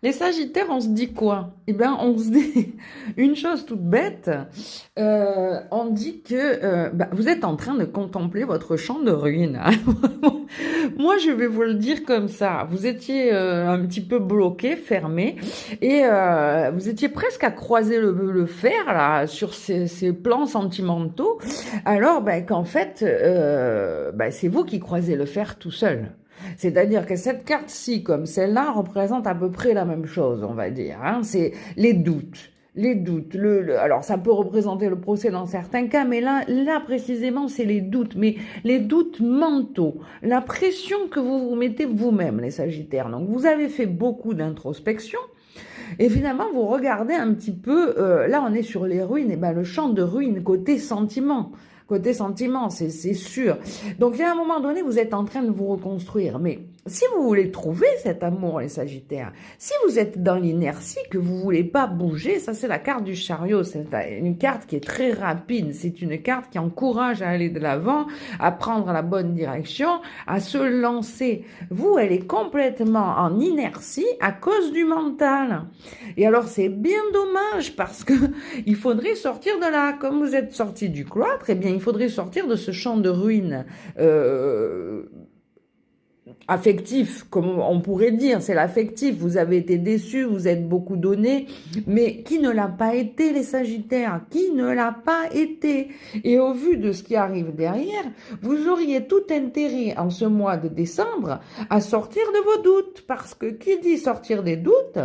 Les Sagittaires, on se dit quoi? Eh bien, on se dit une chose toute bête. On dit que vous êtes en train de contempler votre champ de ruines. Moi, je vais vous le dire comme ça. Vous étiez un petit peu bloqué, fermé, et vous étiez presque à croiser le fer là sur ces plans sentimentaux. Alors, qu'en fait, c'est vous qui croisez le fer tout seul. C'est-à-dire que cette carte-ci, comme celle-là, représente à peu près la même chose, on va dire. Hein. C'est les doutes. Les doutes. Alors, ça peut représenter le procès dans certains cas, mais là précisément, c'est les doutes. Mais les doutes mentaux. La pression que vous vous mettez vous-même, les Sagittaires. Donc, vous avez fait beaucoup d'introspection. Et finalement, vous regardez un petit peu, là on est sur les ruines, et le champ de ruines côté sentiment. Côté sentiment, c'est sûr. Donc il y a un moment donné, vous êtes en train de vous reconstruire. Mais si vous voulez trouver cet amour, les Sagittaires, si vous êtes dans l'inertie, que vous voulez pas bouger, ça c'est la carte du chariot. C'est une carte qui est très rapide. C'est une carte qui encourage à aller de l'avant, à prendre la bonne direction, à se lancer. Vous, elle est complètement en inertie à cause du mental. Et alors c'est bien dommage parce que il faudrait sortir de là. Comme vous êtes sorti du cloître, eh bien il faudrait sortir de ce champ de ruines affectif, comme on pourrait dire, c'est l'affectif. Vous avez été déçus, vous êtes beaucoup donné, mais qui ne l'a pas été, les Sagittaires? Qui ne l'a pas été? Et au vu de ce qui arrive derrière, vous auriez tout intérêt en ce mois de décembre à sortir de vos doutes, parce que qui dit sortir des doutes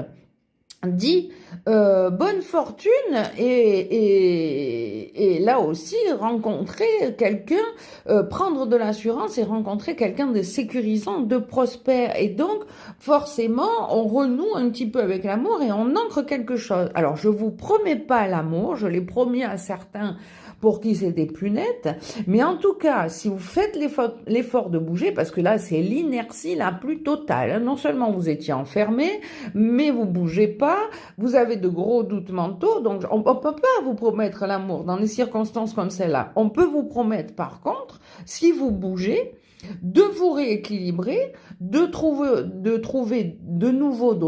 dit bonne fortune et là aussi rencontrer quelqu'un, prendre de l'assurance et rencontrer quelqu'un de sécurisant, de prospère. Et donc forcément on renoue un petit peu avec l'amour et on ancre quelque chose. Alors je vous promets pas l'amour, je l'ai promis à certains pour qui c'était plus net. Mais en tout cas, si vous faites l'effort de bouger, parce que là, c'est l'inertie la plus totale. Non seulement vous étiez enfermé, mais vous bougez pas, vous avez de gros doutes mentaux, donc on peut pas vous promettre l'amour dans des circonstances comme celle-là. On peut vous promettre, par contre, si vous bougez, de vous rééquilibrer, de trouver de nouveau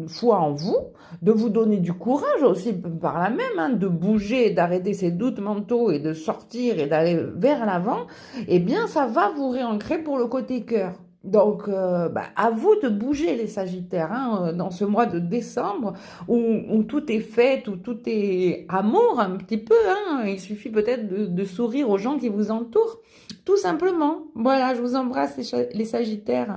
foi en vous, de vous donner du courage aussi par là même, hein, de bouger, d'arrêter ces doutes mentaux et de sortir et d'aller vers l'avant, eh bien ça va vous réancrer pour le côté cœur. Donc, à vous de bouger les Sagittaires hein, dans ce mois de décembre où tout est fête, où tout est amour un petit peu. Hein, il suffit peut-être de sourire aux gens qui vous entourent, tout simplement. Voilà, je vous embrasse les Sagittaires.